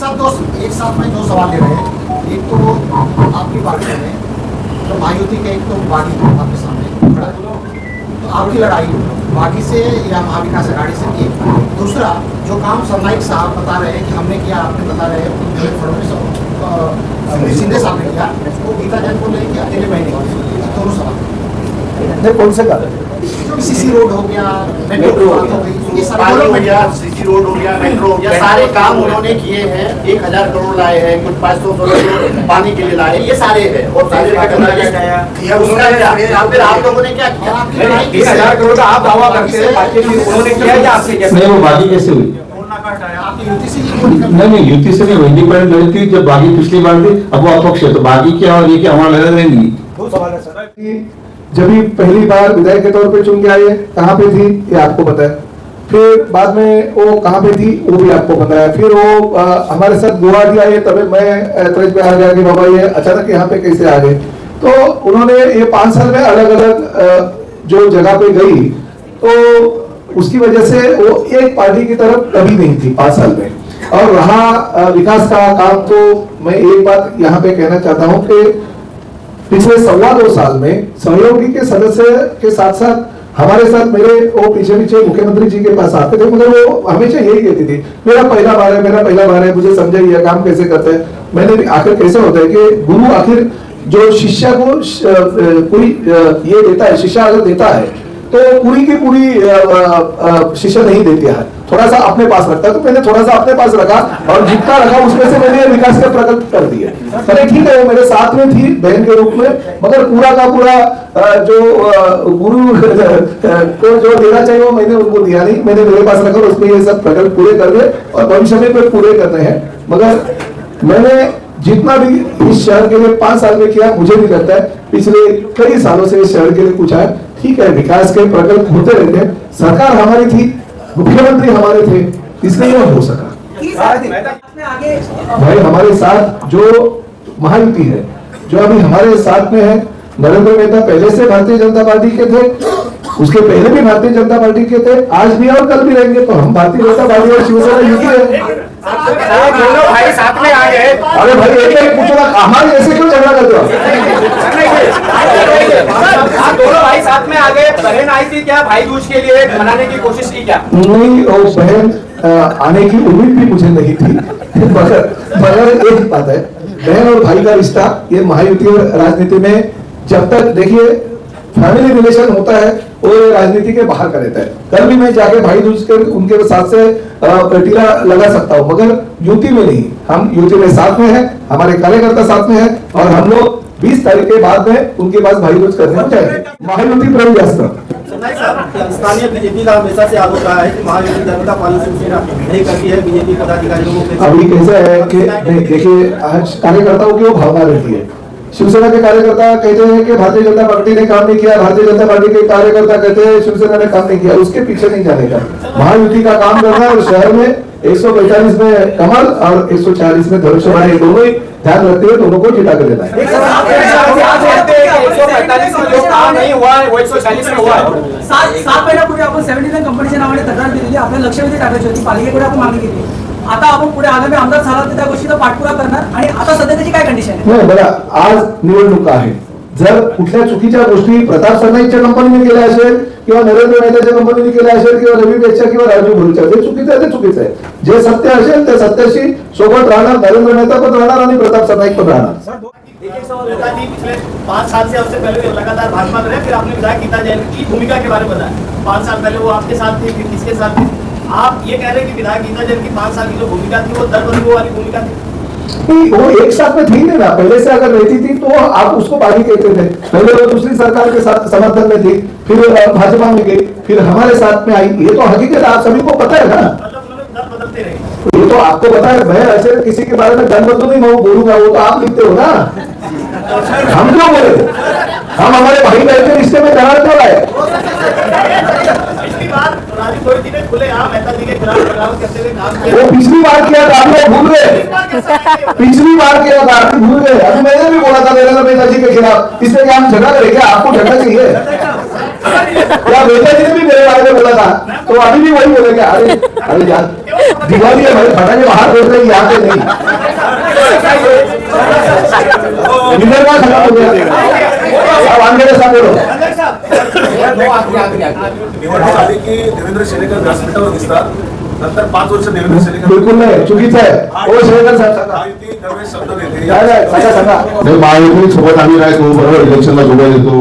एक साथ में दो सवाल ले रहे हैं। एक तो आपकी पार्टी में तो महायुति के एक तो बागी आपके सामने खड़ा है, तो आपकी लड़ाई बागी से या महाविकास अघाड़ी से की। दूसरा जो काम सरनाइक साहब बता रहे हैं कि हमने किया, आपने बता रहे हैं फडणवीस शिंदे साहब ने किया, वो गीता जैन को नहीं किया, अकेले मैंने किया। दोनों सवाल कौन से कारण? सीसी रोड हो गया, मेट्रो हो गई, सीसी रोड हो गया, मेट्रो हो गया, सारे काम उन्होंने किए हैं। 1000 करोड़ लाए हैं, कुछ 500 करोड़ पानी के लिए लाए, ये सारे हैं। और सारे उसका क्या फिर आप लोगों ने क्या किया? 10,000 करोड़ का आप दावा करते हैं, उन्होंने किया या आपसे क्या? नहीं, वो बागी कैसे हुई? नहीं, युति से नहीं हुई, इंडिपेंडेंट लड़ी थी जब बागी पिछली बार थी, अब वो अपक्ष है, तो बागी क्या और ये क्या हमारा लड़ रहेंगी। दो सवाल है सर। जब भी पहली बार विधायक के तौर पे चुन के आए, कहाँ पे थी ये आपको पता है। फिर बाद में वो कहाँ पे थी वो भी आपको पता है। फिर वो हमारे साथ गुवाहाटी आए, तब मैं ऐतराज पे आ गया कि बाबा ये अचानक यहाँ पे कैसे आ गए। तो उन्होंने ये 5 साल में अलग अलग जो जगह पे गई, तो उसकी वजह से वो एक पार्टी की तरफ कभी नहीं थी 5 साल में। और रहा विकास का काम, तो मैं एक बात यहाँ पे कहना चाहता हूँ कि पिछले 2.25 साल में सहयोगी के सदस्य के साथ साथ हमारे साथ मेरे वो पीछे मुख्यमंत्री जी के पास आते थे, मगर वो हमेशा यही कहती थी मेरा पहला बार है, मुझे समझाइए काम कैसे करते हैं। मैंने आखिर कैसे होता है कि गुरु आखिर जो शिष्य को कोई ये देता है, शिष्य अगर देता है तो पूरी की पूरी शिष्य नहीं देती है, थोड़ा सा अपने पास रखता है। तो मैंने थोड़ा सा अपने पास रखा और जितना रखा उसमें से मैंने विकास के प्रकल्प कर दिए। अरे ठीक है, वो मेरे साथ में थी बहन के रूप में, मगर पूरा का पूरा जो गुरु को जो देना चाहिए वो मैंने उनको दिया नहीं, मैंने मेरे पास रखा, उसमें ये सब प्रकल्प पूरे कर दिए और भविष्य में पूरे करने हैं। मगर मैंने जितना भी इस शहर के लिए 5 साल में किया, मुझे भी लगता है पिछले कई सालों से इस शहर के लिए कुछ है। ठीक है, विकास के प्रकल्प होते रहते, सरकार हमारी थी, मुख्यमंत्री हमारे थे, इसलिए यह हो सका। भाई हमारे साथ जो महायुति है, जो अभी हमारे साथ में है, नरेंद्र मेहता पहले से भारतीय जनता पार्टी के थे, उसके पहले भी भारतीय जनता पार्टी के थे, आज भी और कल भी रहेंगे। तो हम भारतीय जनता पार्टी और शिवसेना युति है। दोनों भाई साथ में आ गए। अरे भाई एक पूछो ना, हमारे ऐसे क्यों झगड़ा करते हो? आप दोनों भाई साथ में आ गए। बहन आई थी क्या भाई दूज के लिए मनाने की कोशिश की क्या? नहीं, वो बहन आने की उम्मीद भी मुझे नहीं थी, मगर एक बात है, बहन और भाई का रिश्ता ये महायुति और राजनीति में जब तक देखिए फैमिली रिलेशन होता है वो राजनीति के बाहर का रहता है। कल भी मैं जाके भाई दूज के उनके साथ से टीला लगा सकता हूँ, मगर यूटी में नहीं। हम यूटी में साथ में है, हमारे कार्यकर्ता साथ में है और हम लोग 20 तारीख के बाद में उनके पास भाई दूज करने को जाएंगे। महायुति प्रभु स्थानीय बीजेपी का हमेशा से आरोप रहा है कि महायुति जनता पार्टी शिवसेना नहीं करती है, बीजेपी पदाधिकारियों को। अभी कैसे है कि देखिए कार्यकर्ताओं की वो भावना रहती है। शिवसेना के कार्यकर्ता कहते हैं कि भारतीय जनता पार्टी ने काम नहीं किया, भारतीय जनता पार्टी के कार्यकर्ता कहते हैं शिवसेना ने काम नहीं किया। उसके पीछे नहीं जाने का, महायुति का काम करना है और शहर में 145 में कमल और 140 में धनुष हमारे दोनों ही ध्यान रखते हुए दोनों को जिता कर देना है। 145 में जो काम नहीं हुआ है वो 140 में हुआ है। 7 महिन्यापूर्वी आपण 79 कंपनीच्या नावाने तक्रार दिलेली, आपल्या लक्षवेधी टाकायची होती, पालिकेकडे आपण मागणी केली। आता आपण पुढे आगामी आमदार झाला तर त्या गोष्टीचा पाठपुरावा करणार आणि आता सध्या त्याची काय कंडिशन आहे? नाही बघा, आज निवडणुका आहे, जर कुठल्या चुकीच्या गोष्टी प्रताप सरनाईकच्या कंपनीने केल्या असेल किंवा नरेंद्र मेहताच्या कंपनीने केल्या असेल किंवा रवी बेचच्या किंवा राजू भोईच्या, जे चुकीचं आहे ते चुकीचं आहे। जे सत्य असेल त्या सत्याशी सोबत राहणार, नरेंद्र मेहता पण राहणार आणि प्रताप सरनाईक पण राहणार। पिछले 5 साल से आपसे पहले लगातार भाजपा में रहे, फिर आपने विधायक गीता जैन की भूमिका के बारे में बताया। 5 साल पहले वो आपके साथ थे, फिर किसके साथ थे? आप ये कह रहे हैं कि विधायक गीता जैन की 5 साल की जो भूमिका थी वो दरबदर वाली भूमिका थी? वो एक साथ में थी नहीं ना, पहले से अगर रहती थी तो आप उसको पार्टी कहते थे। पहले वो दूसरी सरकार के साथ समर्थन में थी, फिर भाजपा में गई, फिर हमारे साथ में आई। ये तो हकीकत आप सभी को पता है ना। दर बदलते रहे, ये तो आपको पता है। मैं ऐसे किसी के बारे में दर बदलू नहीं बोलूंगा, वो तो आप लिखते हो ना। हम क्यों बोले? हम हमारे भाई बहन के रिश्ते में दरार क्यों लाए? पिछली बार राजू भोई जी ने खुलेआम मेहता जी के खिलाफ बगावत करते हुए काम किया। वो पिछली बार किया था, आप लोग भूल गए। पिछली बार किया था, आप भूल गए। अभी मैंने भी बोला था नरेंद्र मेहता जी के खिलाफ, इसलिए क्या हम झगड़ा करेंगे? आपको झगड़ा चाहिए? या बेटा जी ने भी मेरे बारे में बोला था, तो अभी भी वही बोलेंगे, अरे यार दिवाली है भाई, फटाके बाहर फोड़ रहे हैं, यहाँ पे नहीं। इधर का खत्म हो गया, अब आगे के साथ बोलो। निवडणूक आली की देवेंद्र शेरेकर व्यासपीठावर दिसतात, नंतर 5 वर्ष देवेंद्र शेरेकर बिलकुल नाही, चुकीचं आहे. ओ शेरकर साहेब सांगा. महायुती दरवेळेस शब्द देते. काय नाही, सांगा. महायुती सोबत आम्ही राहतो, बरोबर इलेक्शनला सोबत येतो,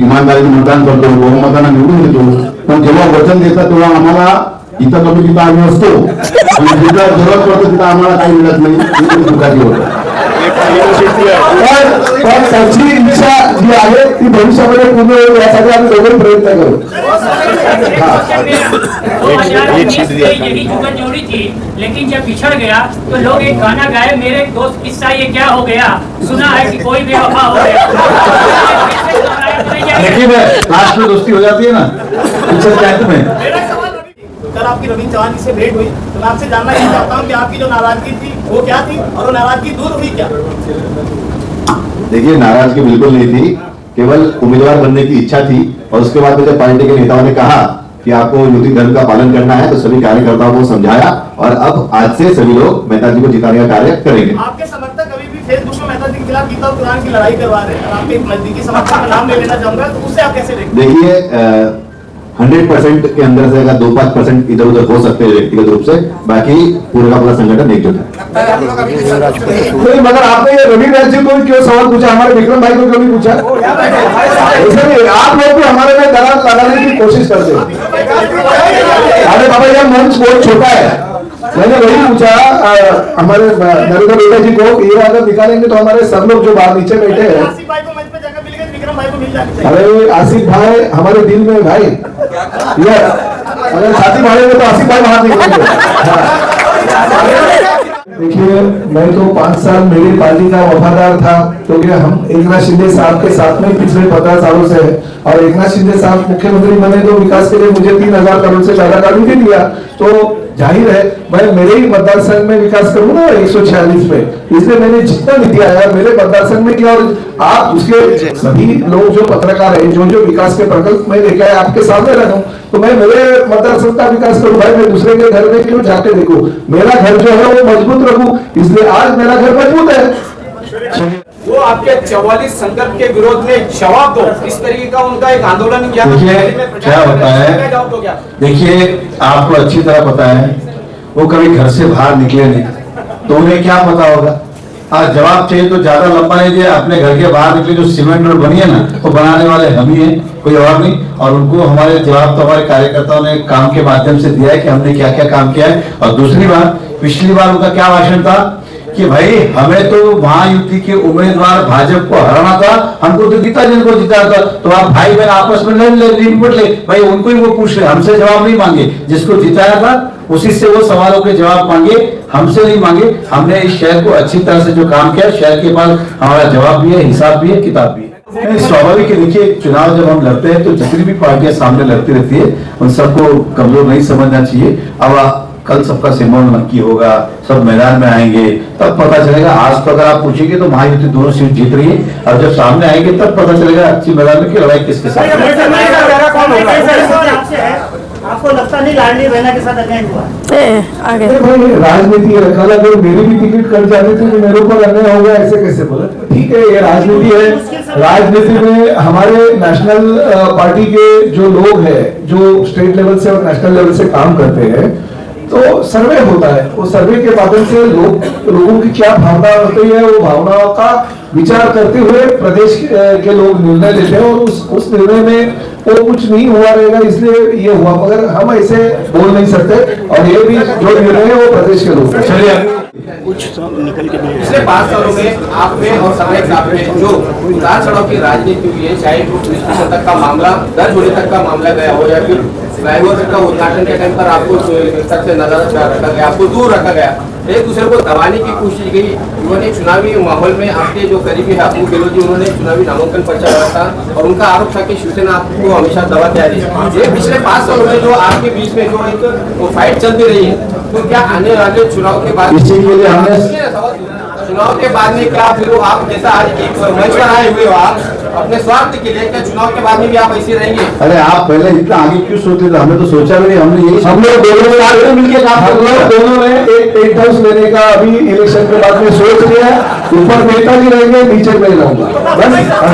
इमानदारीने मतदान करतो, बहुमतानं निवडून येतो, पण जेव्हा वचन देतात तेव्हा आम्हाला इथं कमी तिथं आम्ही असतो, आणि जिथं जरूरत पडतो तिथं आम्हाला काही मिळत नाही, दुःखाची होतं. पण त्यांची इच्छा जी आहे ती भविष्यामध्ये पूर्ण होईल यासाठी आम्ही दोघे प्रयत्न करू. यही जुगत जोड़ी थी, लेकिन जब बिछड़ गया तो लोग एक गाना गाए, मेरे दोस्त किस्सा ये क्या हो गया, सुना है कि कोई बेवफा हो गया। लेकिन लास्ट में दोस्ती हो जाती है ना पिक्चर कैंप में। मेरा सवाल कल आपकी रवींद्र चौहान जी से भेंट हुई, तो मैं आपसे जानना ये चाहता हूँ कि आपकी जो नाराजगी थी वो क्या थी, और वो नाराजगी दूर हुई क्या? देखिए, नाराजगी बिल्कुल नहीं थी, केवल उम्मीदवार बनने की इच्छा थी। और उसके बाद जब पार्टी के नेताओं ने कहा कि आपको युति धर्म का पालन करना है, तो सभी कार्यकर्ताओं को समझाया, और अब आज से सभी लोग मेहता जी को जिताने का कार्य करेंगे। आपके समर्थक अभी भी फेसबुक में मेहता जी के खिलाफ गीता और कुरान की लड़ाई करवा रहे हैं, आपके एक नजदीकी समर्थक का नाम ले लेना चाहूंगा, तो उससे आप कैसे देखते हैं? देखिए, 100% के अंदर से अगर 2-5% इधर उधर हो सकते हैं व्यक्तिगत रूप से, बाकी पूरा का पूरा संगठन एकजुट है। नहीं, मगर आपने ये रवि व्यास जी को भी क्यों सवाल पूछा, हमारे विक्रम भाई को क्यों नहीं पूछा? ऐसे नहीं, आप लोग भी हमारे में दरार लगाने की कोशिश करते हो। अरे बाबा, यह मंच बहुत छोटा है, मैंने वही पूछा हमारे नरेंद्र बेटा जी को, ये अगर निकालेंगे तो हमारे सब लोग जो बाहर नीचे बैठे हैं। आसिफ भाई को मंच पे जगह मिल गई, विक्रम भाई को मिल जानी चाहिए। अरे आसिफ भाई हमारे दिल में भाई, ये अगर साथी भाई में तो आसिफ भाई बाहर निकलेंगे। देखिए, मैं तो 5 साल मेरी पार्टी का वफादार था, क्योंकि हम एकनाथ शिंदे साहब के साथ में पिछले 15 सालों से है, और एकनाथ शिंदे साहब मुख्यमंत्री बने तो विकास के लिए मुझे 3000 करोड़ से ज्यादा का भी दिया, तो जाहिर है मैं मेरे ही मतदार संघ में विकास करूंगा 146 में, इसलिए मैंने जितना निधि आया मेरे मतदार संघ में किया। और आप उसके सभी लोग जो पत्रकार है, जो विकास के प्रकल्प में लेके आए आपके सामने रखूं, तो मैं मेरे मतदार संघ का विकास करूं भाई, मैं दूसरे के घर में क्यों जाके देखूं, मेरा घर जो है वो मजबूत रखूं, इसलिए आज मेरा घर मजबूत है। वो आपके 44 संकल्प के विरोध में जवाब दो, इस तरीके का उनका एक आंदोलन किया। देखिए क्या होता है, देखिए आपको अच्छी तरह पता है, वो कभी घर से बाहर निकले नहीं, तो उन्हें क्या पता होगा। आज जवाब चाहिए तो ज्यादा लंबा नहीं दिया, अपने घर के बाहर निकले, जो सीमेंट रोड बनी है ना, वो बनाने वाले हम ही हैं, कोई और नहीं। और उनको हमारे जवाब तो हमारे कार्यकर्ताओं ने काम के माध्यम से दिया है कि हमने क्या क्या काम किया है। और दूसरी बात, पिछली बार उनका क्या भाषण था कि भाई हमें तो महायुति के उम्मीदवार भाजपा को हराना था, हमको तो गीता जी को जिताना था, तो आप भाई बहन आपस में ले भाई, उनको ही वो पूछ रहे, हमसे जवाब नहीं मांगे, जिसको जिताया था उसी से वो सवालों के जवाब मांगे, हमसे नहीं मांगे। हमने इस शहर को अच्छी तरह से जो काम किया, शहर के पास हमारा जवाब भी है, हिसाब भी है, किताब भी है। स्वाभाविक है, देखिए चुनाव जब हम लड़ते हैं तो जितनी भी पार्टियां सामने लड़ती रहती है, उन सबको कमजोर नहीं समझना चाहिए। अब कल सबका सिम्बल नक्की होगा, सब मैदान में आएंगे, तब पता चलेगा। आज तो अगर आप पूछेंगे तो महायुति दोनों सीट जीत रही है, और जब सामने आएंगे तब पता चलेगा अच्छी मैदान में की लड़ाई किसके साथ है। आपको लगता नहीं लाडली बहना के साथ अन्याय हुआ? भाई राजनीति है, कल अगर मेरी भी टिकट कट जाती थी तो मेरे ऊपर अन्याय होगा, ऐसे कैसे बोले? ठीक है, ये राजनीति है। राजनीति में हमारे नेशनल पार्टी के जो लोग हैं, जो स्टेट लेवल से और नेशनल लेवल से काम करते हैं, तो सर्वे होता है, वो सर्वे के माध्यम से लोगों की क्या भावना होती है, वो भावनाओं का विचार करते हुए प्रदेश के लोग निर्णय लेते हैं, और उस निर्णय में वो कुछ नहीं हुआ रहेगा, इसलिए ये हुआ, मगर हम ऐसे बोल नहीं सकते। और ये भी जो निर्णय है वो प्रदेश के लोग। चलिए पिछले 5 सालों में आप में और सामयिक साहब में जो उतार चढ़ाव की राजनीति हुई है, चाहे वो पुलिस स्टेशन तक का मामला दर्ज होने तक का मामला गया हो, या फिर फ्लाईओवर का उद्घाटन के टाइम पर आपको सर से नजर रखा गया, आपको दूर रखा गया, एक दूसरे को दबाने की कोशिश की। उन्होंने चुनावी माहौल में आपके जो करीबी है अबू गेहलोत जी, उन्होंने चुनावी नामांकन पर्चा भरा था, और उनका आरोप था कि शिवसेना आपको हमेशा दबाते आ रही है। ये पिछले 5 सालों में जो आपके बीच में जो एक फाइट चलती रही है, तो क्या आने वाले चुनाव के बाद इसी के लिए हमने चुनाव के बाद में क्या फिर आप जैसा आज एक मंच पर आए हुए हो आप अपने स्वार्थ के लिए, क्या चुनाव के बाद में भी आप ऐसे रहेंगे? अरे आप पहले इतना आगे क्यों सोचते थे? हमने तो सोचा भी नहीं, हमने यही हम लोग दोनों मिलकर काम हम लोग दोनों ने एक टेंट हाउस लेने का अभी इलेक्शन के बाद में सोच लिया। ऊपर नेता जी रहेंगे, नीचे मैं रहूंगा बस।